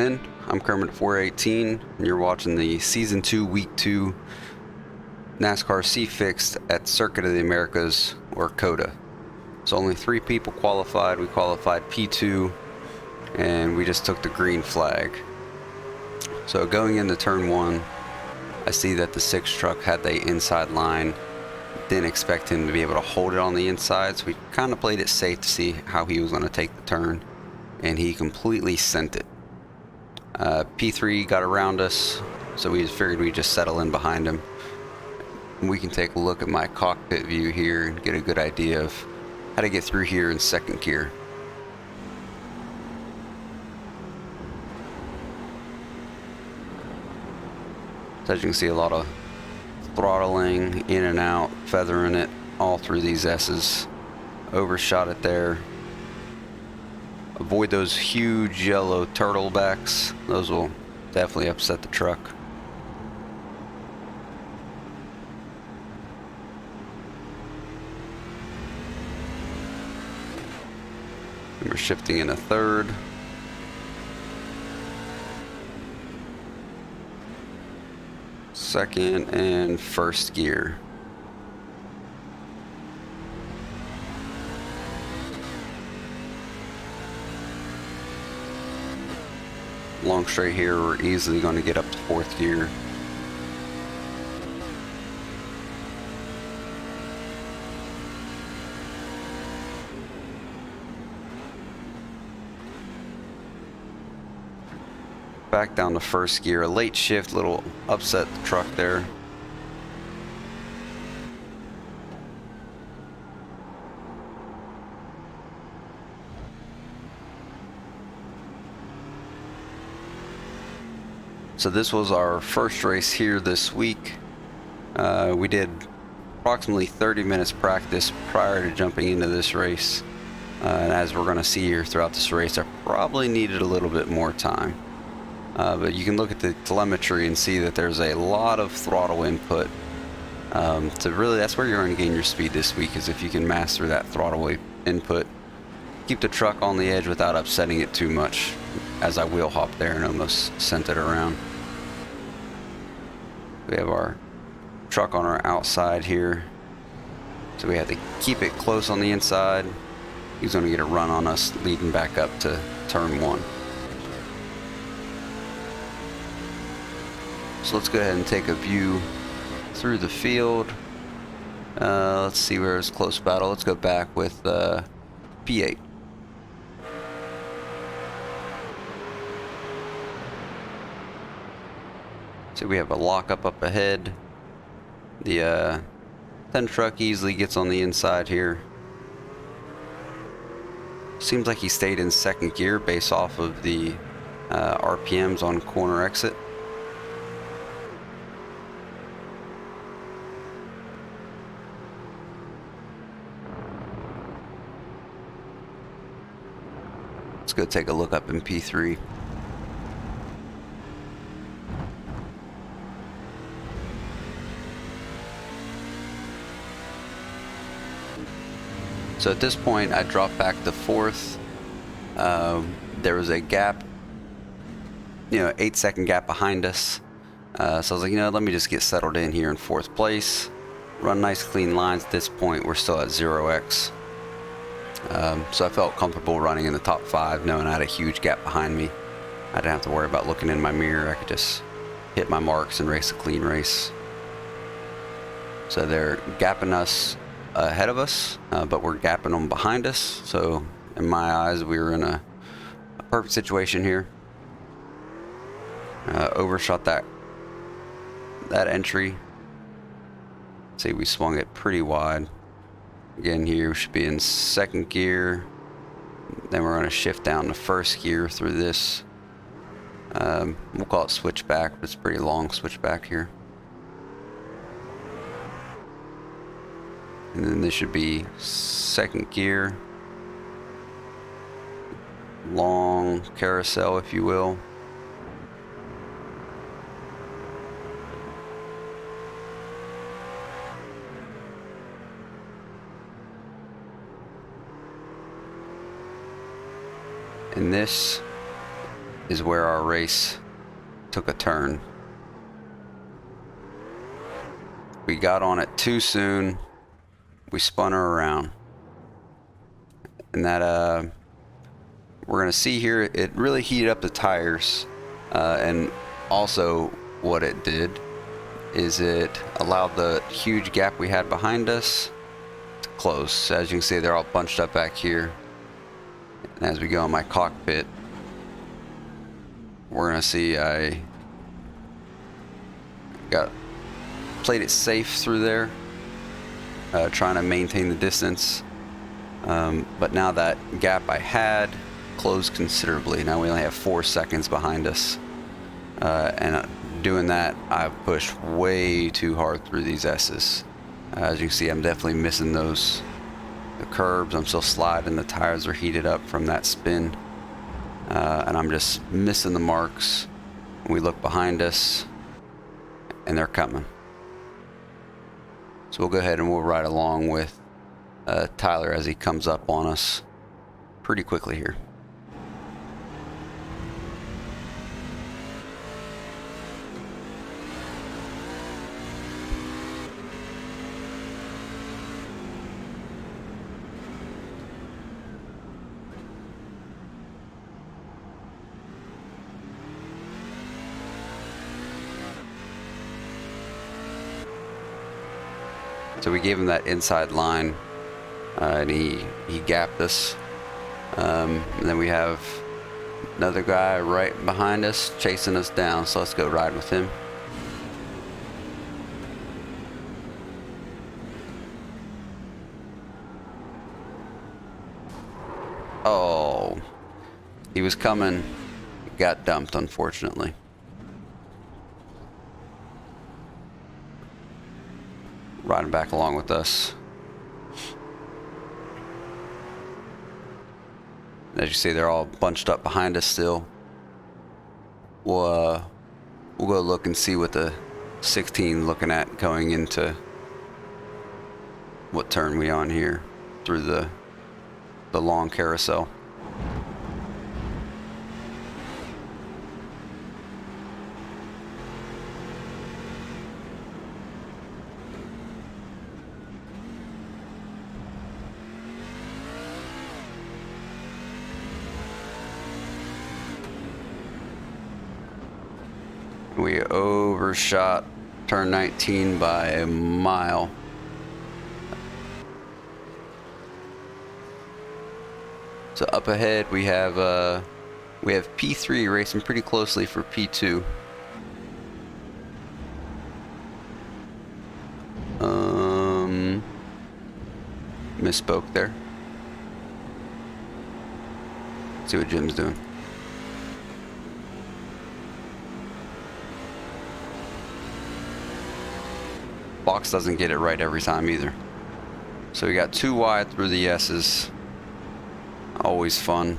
in. I'm Kermit 418, and you're watching the Season 2, Week 2 NASCAR C-Fixed at Circuit of the Americas, or COTA. So only 3 people qualified. We qualified P2, and we just took the green flag. So going into turn 1, I see that the 6 truck had the inside line. Didn't expect him to be able to hold it on the inside, so we kind of played it safe to see how he was going to take the turn, and he completely sent it. P3 got around us, so we figured we'd just settle in behind him. We can take a look at my cockpit view here and get a good idea of how to get through here in second gear. So as you can see, a lot of throttling, in and out, feathering it all through these S's. Overshot it there. Avoid those huge yellow turtlebacks. Those will definitely upset the truck. And we're shifting in a third. Second and first gear. Long straight here, we're easily going to get up to fourth gear. Back down to first gear. A late shift, little upset the truck there. So this was our first race here this week. We did approximately 30 minutes practice prior to jumping into this race. And as we're going to see here throughout this race, I probably needed a little bit more time. But you can look at the telemetry and see that there's a lot of throttle input. So really that's where you're going to gain your speed this week, is if you can master that throttle input. Keep the truck on the edge without upsetting it too much, as I wheel hop there and almost sent it around. We have our truck on our outside here, so we have to keep it close on the inside. He's going to get a run on us leading back up to turn 1. So let's go ahead and take a view through the field. Let's see where it's close battle. Let's go back with P8. So we have a lockup up ahead. The 10 truck easily gets on the inside here. Seems like he stayed in second gear based off of the RPMs on corner exit. Let's go take a look up in P3. So at this point, I dropped back to fourth. There was a gap, 8-second gap behind us. So I was like, let me just get settled in here in fourth place. Run nice clean lines. At this point, we're still at 0x. So I felt comfortable running in the top 5, knowing I had a huge gap behind me. I didn't have to worry about looking in my mirror. I could just hit my marks and race a clean race. So they're gapping us ahead of us, but we're gapping them behind us. So in my eyes, we were in a perfect situation here. Overshot that entry. See, we swung it pretty wide. Again, here we should be in second gear. Then we're going to shift down to first gear through this. We'll call it switchback, but it's a pretty long switchback here. And then this should be second gear. Long carousel, if you will. And this is where our race took a turn. We got on it too soon. We spun her around. And that, we're gonna see here, it really heated up the tires. And also what it did is it allowed the huge gap we had behind us to close. As you can see, they're all bunched up back here. And as we go in my cockpit, we're gonna see I played it safe through there, trying to maintain the distance. But now that gap I had closed considerably. Now we only have 4 seconds behind us. And doing that, I've pushed way too hard through these S's. As you can see, I'm definitely missing the curbs. I'm still sliding. The tires are heated up from that spin. And I'm just missing the marks. We look behind us, and they're coming. So we'll go ahead and we'll ride along with Tyler as he comes up on us pretty quickly here. So we gave him that inside line, and he gapped us. And then we have another guy right behind us chasing us down, so let's go ride with him. Oh, he was coming, got dumped, unfortunately. Riding back along with us. As you see, they're all bunched up behind us still. We'll go look and see what the 16 looking at going into what turn we on here through the long carousel. We overshot turn 19 by a mile. So up ahead we have P3 racing pretty closely for P2. Misspoke there. Let's see what Jim's doing. Box doesn't get it right every time either. So we got 2 wide through the S's. Always fun.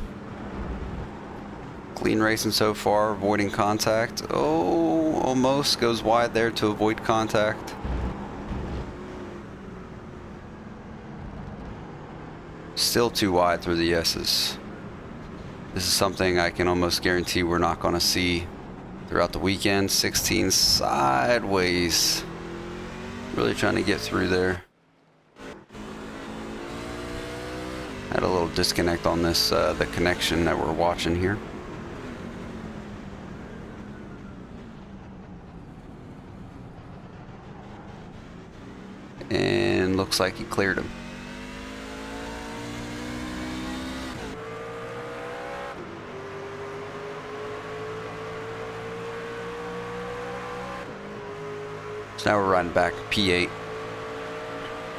Clean racing so far, avoiding contact. Oh, almost goes wide there to avoid contact. Still 2 wide through the S's. This is something I can almost guarantee we're not going to see throughout the weekend. 16 sideways. Really trying to get through there. Had a little disconnect on this, the connection that we're watching here. And looks like he cleared him. So now we're riding back P8.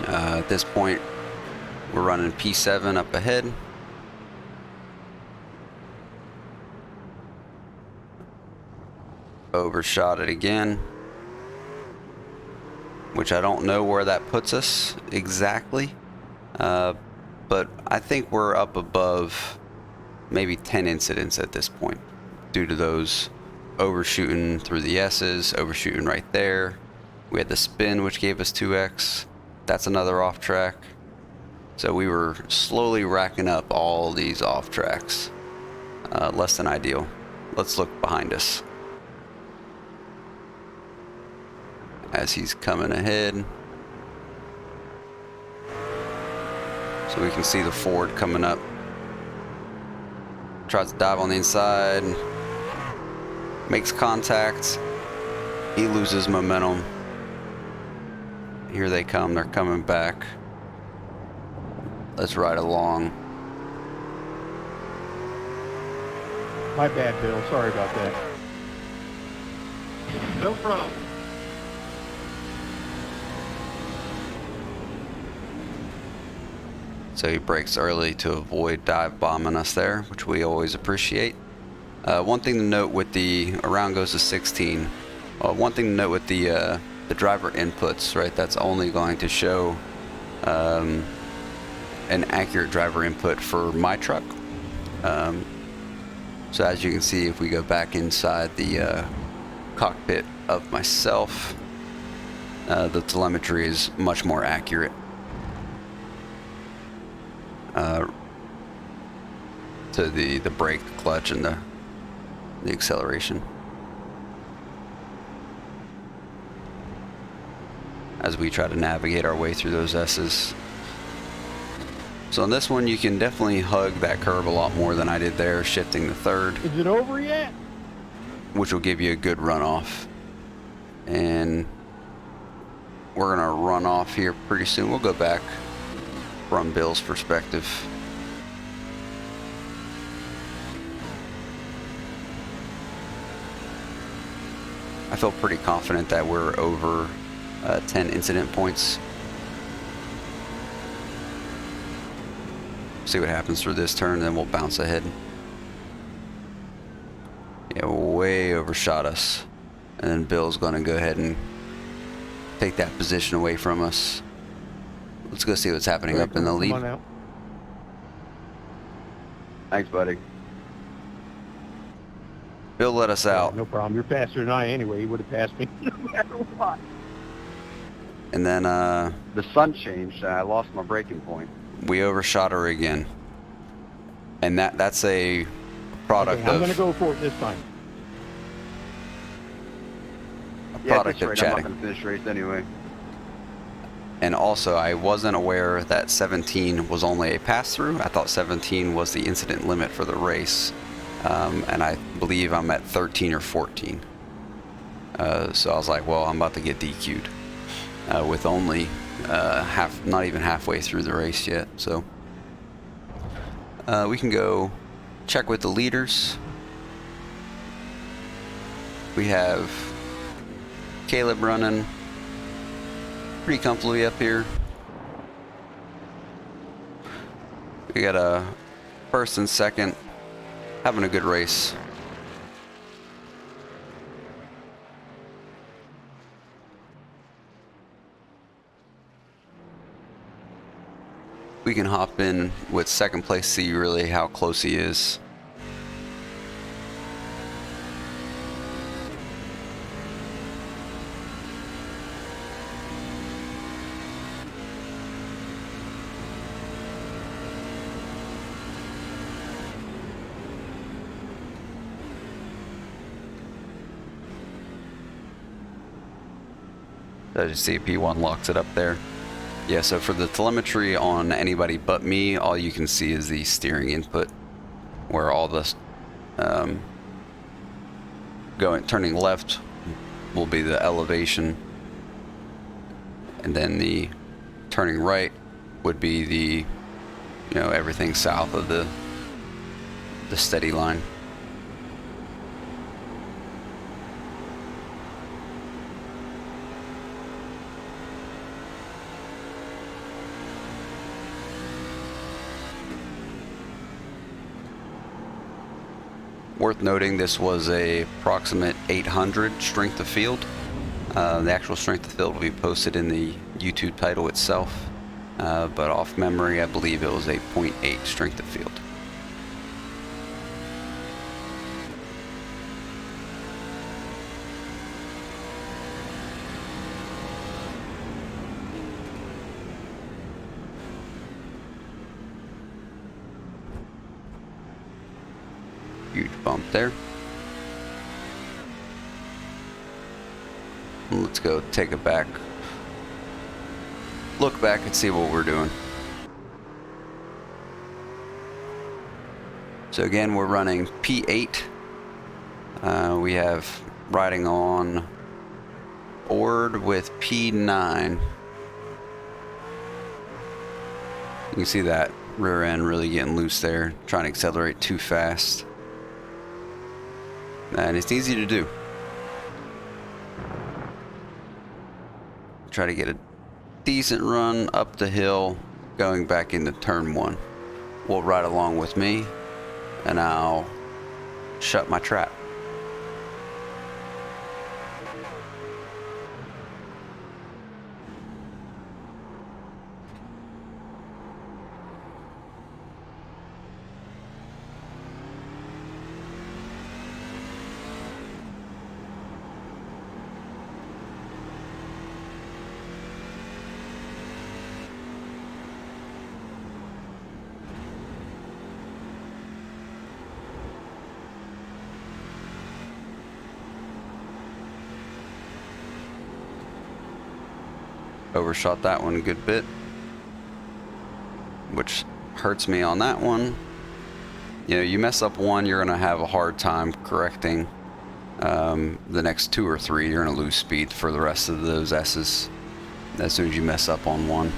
At this point, we're running P7 up ahead. Overshot it again, which I don't know where that puts us exactly, but I think we're up above maybe 10 incidents at this point due to those overshooting through the S's, overshooting right there. We had the spin, which gave us 2x. That's another off track. So we were slowly racking up all these off tracks. Less than ideal. let's look behind us as he's coming ahead. So we can see the Ford coming up. Tries to dive on the inside. Makes contact. He loses momentum. Here they come. They're coming back. Let's ride along. My bad, Bill. Sorry about that. No problem. So he brakes early to avoid dive bombing us there, which we always appreciate. One thing to note with the around goes to 16. One thing to note with the driver inputs, right? That's only going to show an accurate driver input for my truck. So as you can see, if we go back inside the cockpit of myself, the telemetry is much more accurate. To the brake, the clutch, and the acceleration. As we try to navigate our way through those S's. So on this one, you can definitely hug that curve a lot more than I did there, shifting the third. Is it over yet? Which will give you a good runoff. And we're gonna run off here pretty soon. We'll go back from Bill's perspective. I feel pretty confident that we're over 10 incident points. See what happens through this turn, then we'll bounce ahead. Yeah, way overshot us. And then Bill's gonna go ahead and take that position away from us. Let's go see what's happening up in the lead. Come on out. Thanks, buddy. Bill let us out. No problem. You're faster than I anyway. You would have passed me no matter what. And then The sun changed and I lost my braking point. we overshot her again. And that's a product Okay, I'm of going to go for it this time. product Yeah, of at this rate, I'm not chatting. going to finish race anyway. And also, I wasn't aware that 17 was only a pass-through. I thought 17 was the incident limit for the race. And I believe I'm at 13 or 14. So I was like, well, I'm about to get DQ'd with only not even halfway through the race yet. So we can go check with the leaders. We have Caleb running pretty comfortably up here. We got a first and second, having a good race. We can hop in with second place, see really how close he is. As you see, P1 locks it up there. Yeah, so for the telemetry on anybody but me, all you can see is the steering input, where all the turning left will be the elevation, and then the turning right would be the, everything south of the steady line. Worth noting, this was a approximate 800 strength of field. The actual strength of field will be posted in the YouTube title itself, but off memory, I believe it was a 0.8 strength of field. Huge bump there. Let's go take it back. Look back and see what we're doing. So again, we're running P8. We have riding on board with P9. You can see that rear end really getting loose there, trying to accelerate too fast. And it's easy to do. Try to get a decent run up the hill going back into turn 1. Will ride along with me and I'll shut my trap. Overshot that one a good bit, which hurts me on that one. You know, you mess up one, you're gonna have a hard time correcting the next 2 or 3. You're gonna lose speed for the rest of those S's as soon as you mess up on one.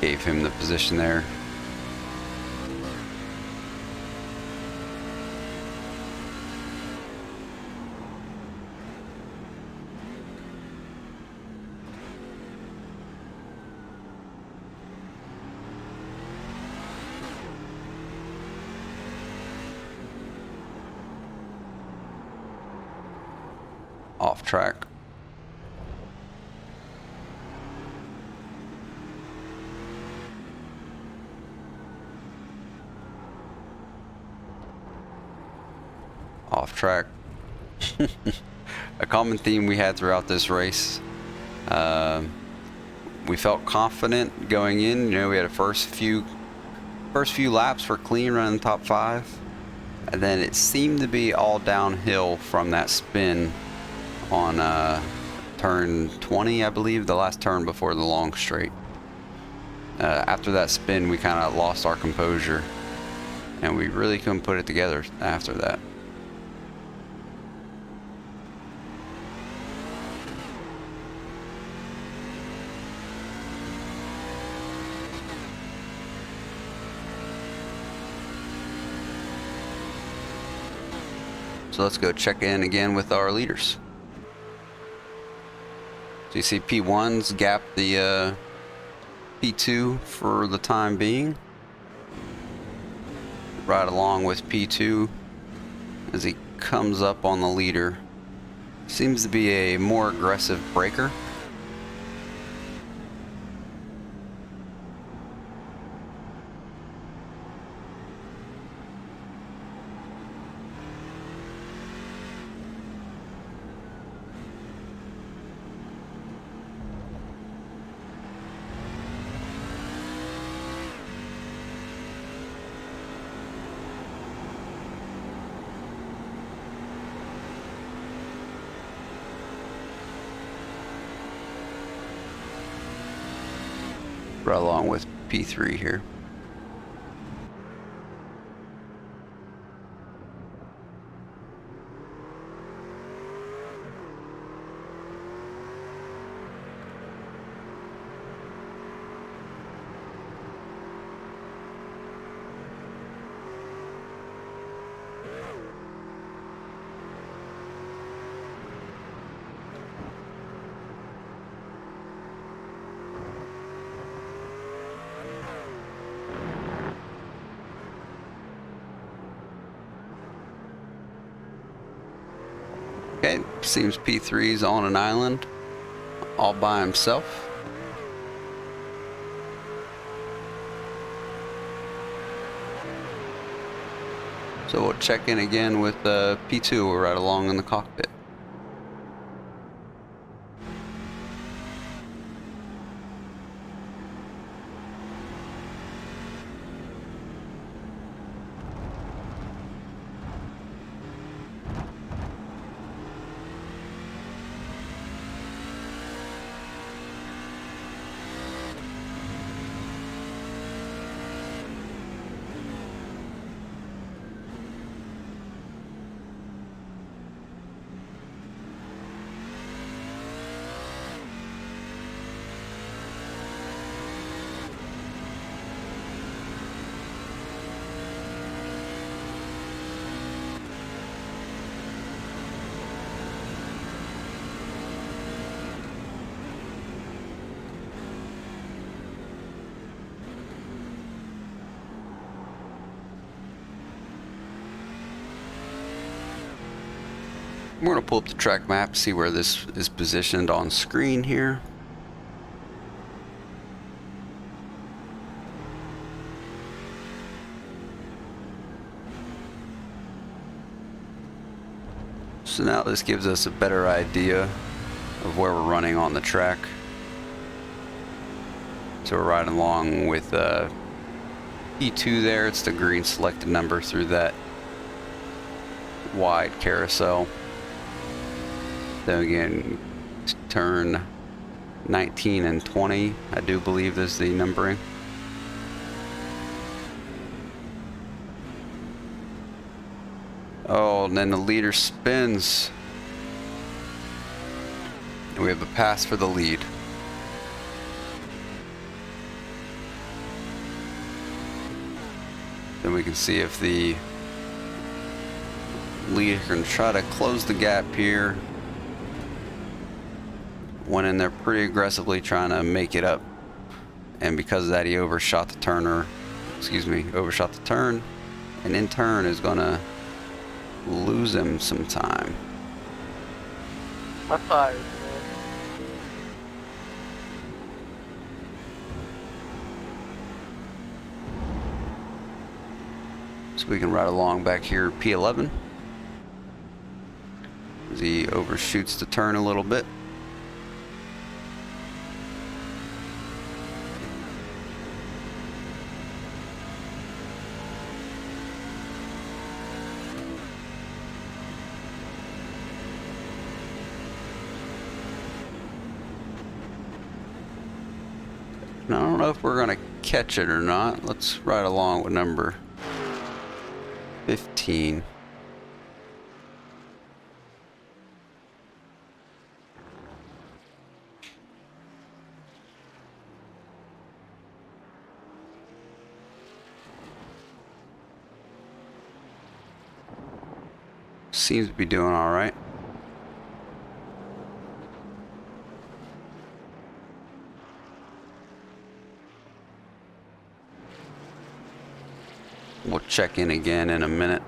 Gave him the position there. Off track. Off track. A common theme we had throughout this race. We felt confident going in. You know, we had a first few laps were clean, running top 5, and then it seemed to be all downhill from that spin on turn 20, I believe, the last turn before the long straight. After that spin, we kind of lost our composure, and we really couldn't put it together after that. So let's go check in again with our leaders. So you see P1's gap the P2 for the time being. Right along with P2 as he comes up on the leader. Seems to be a more aggressive braker. Right along with P3 here. Okay, seems P3's on an island all by himself. So we'll check in again with P2. We're right along in the cockpit. We're going to pull up the track map, see where this is positioned on screen here. So now this gives us a better idea of where we're running on the track. So we're riding along with E2 there. It's the green selected number through that wide carousel. Then again, turn 19 and 20, I do believe is the numbering. Oh, and then the leader spins. And we have a pass for the lead. Then we can see if the leader can try to close the gap here. Went in there pretty aggressively trying to make it up, and because of that he overshot the turn, and in turn is gonna lose him some time. My tires, man. So we can ride along back here P11 as he overshoots the turn a little bit. I don't know if we're going to catch it or not. Let's ride along with number 15. Seems to be doing all right. We'll check in again in a minute.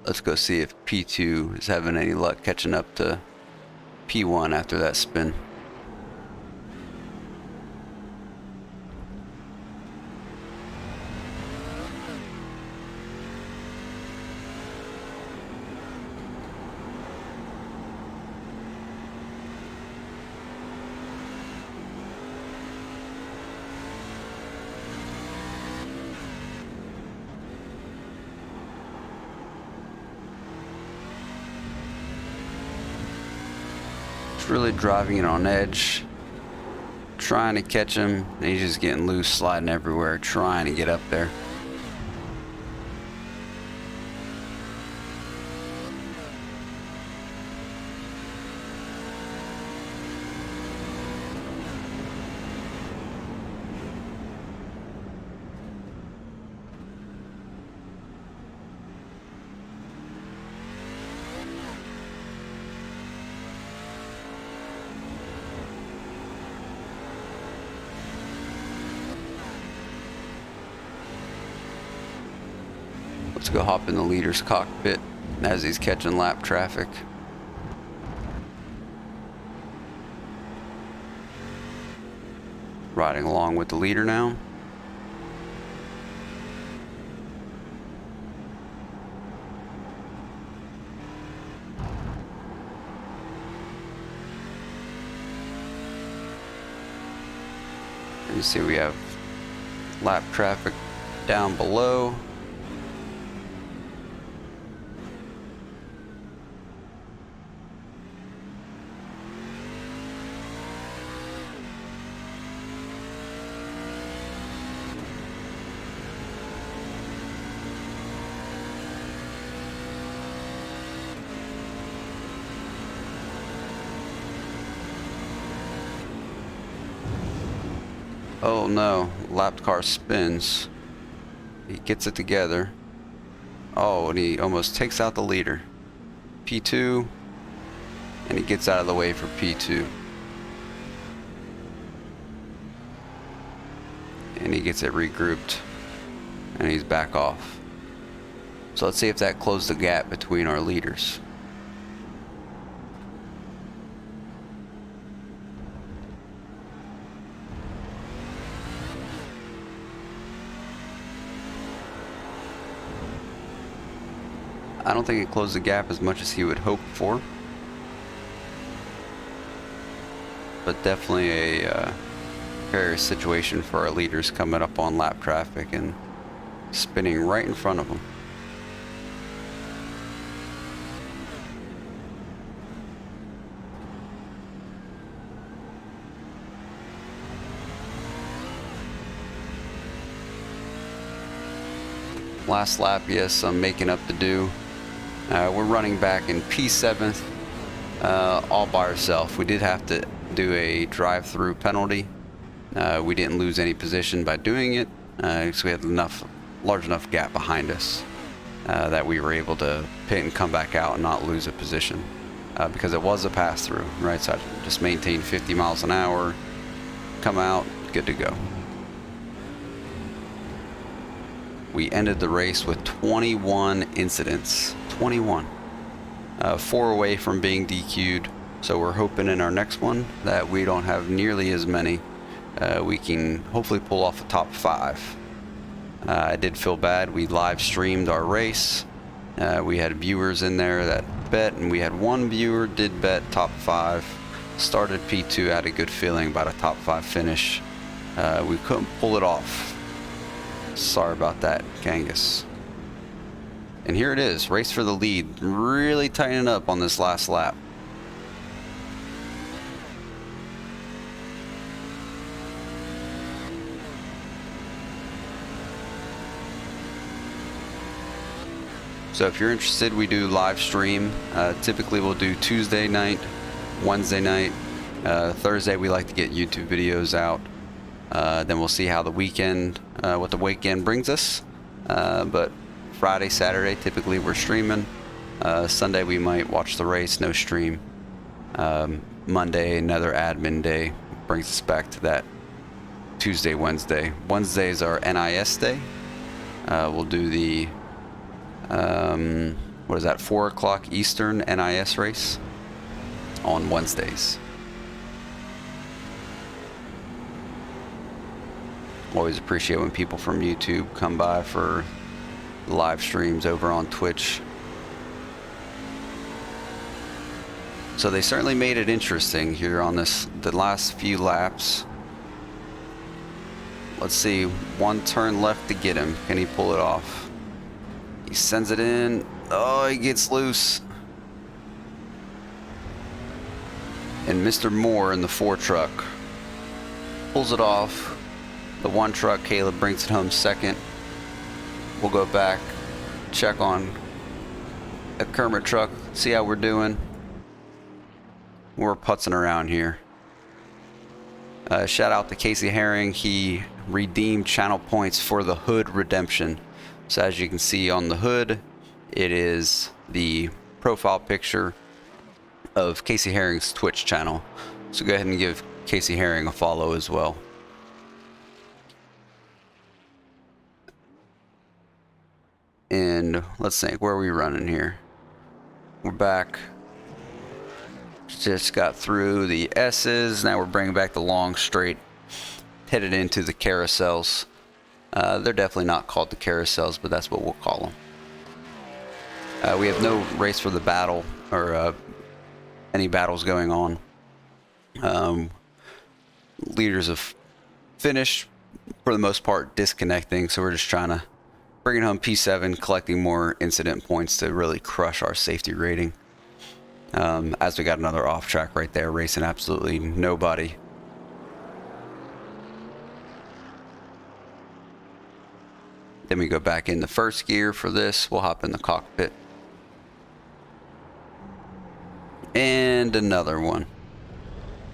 Let's go see if P2 is having any luck catching up to P1 after that spin. Really driving it on edge, trying to catch him, and he's just getting loose, sliding everywhere, trying to get up there. Let's go hop in the leader's cockpit as he's catching lap traffic. riding along with the leader now. You see we have lap traffic down below. Oh no, lapped car spins. He gets it together. Oh, and he almost takes out the leader. P2, and he gets out of the way for P2. And he gets it regrouped, and he's back off. So let's see if that closed the gap between our leaders. I don't think it closed the gap as much as he would hope for, but definitely a precarious situation for our leaders coming up on lap traffic and spinning right in front of them. Last lap, yes, I'm making up to do. We're running back in P7th, all by ourselves. We did have to do a drive-through penalty. We didn't lose any position by doing it, because we had large enough gap behind us that we were able to pit and come back out and not lose a position, because it was a pass-through, right? So I just maintained 50 miles an hour, come out, good to go. We ended the race with 21 incidents. 21. 4 away from being DQ'd. So we're hoping in our next one that we don't have nearly as many. We can hopefully pull off a top 5. I did feel bad. We live streamed our race. We had viewers in there that bet, and we had one viewer did bet top 5. Started P2, had a good feeling about a top 5 finish. We couldn't pull it off. Sorry about that, Kangas. And here it is, race for the lead. Really tightening up on this last lap. So if you're interested, we do live stream. Typically we'll do Tuesday night, Wednesday night. Thursday we like to get YouTube videos out. Then we'll see how the weekend, what the weekend brings us. But Friday, Saturday, typically we're streaming. Sunday we might watch the race, no stream. Monday, another admin day, brings us back to that Tuesday, Wednesday. Wednesday is our NIS day. We'll do the, what is that, 4 o'clock Eastern NIS race on Wednesdays. Always appreciate when people from YouTube come by for live streams over on Twitch. So they certainly made it interesting here on the last few laps. Let's see, one turn left to get him. Can he pull it off? He sends it in. Oh, he gets loose. And Mr. Moore in the 4 truck pulls it off. The 1 truck, Caleb brings it home second. We'll go back, check on a Kermit truck, see how we're doing. We're putzing around here. Shout out to Casey Herring. He redeemed channel points for the hood redemption. So as you can see on the hood, it is the profile picture of Casey Herring's Twitch channel. So go ahead and give Casey Herring a follow as well. And let's think, where are we running here? We're back. Just got through the S's. Now we're bringing back the long straight. headed into the carousels. They're definitely not called the carousels, but that's what we'll call them. We have no race for the battle or any battles going on. Leaders have finished for the most part disconnecting, so we're just trying to bring it home P7, collecting more incident points to really crush our safety rating. As we got another off track right there, racing absolutely nobody. Then we go back in the first gear for this. We'll hop in the cockpit. And another one.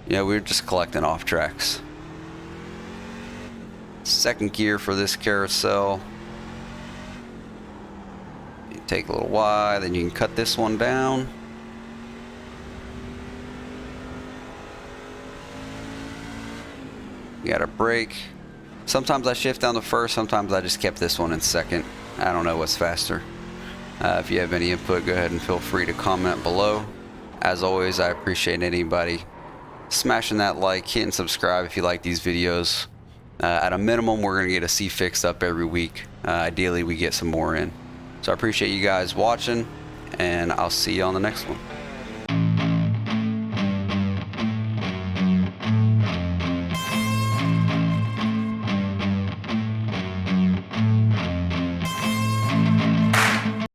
Yeah, we were just collecting off tracks. Second gear for this carousel. You take a little Y, then you can cut this one down. You got a brake. Sometimes I shift down to first, sometimes I just kept this one in second. I don't know what's faster. If you have any input, go ahead and feel free to comment below. As always, I appreciate anybody smashing that like, hitting subscribe if you like these videos. At a minimum, we're going to get a C fixed up every week. Ideally, we get some more in. So I appreciate you guys watching, and I'll see you on the next one.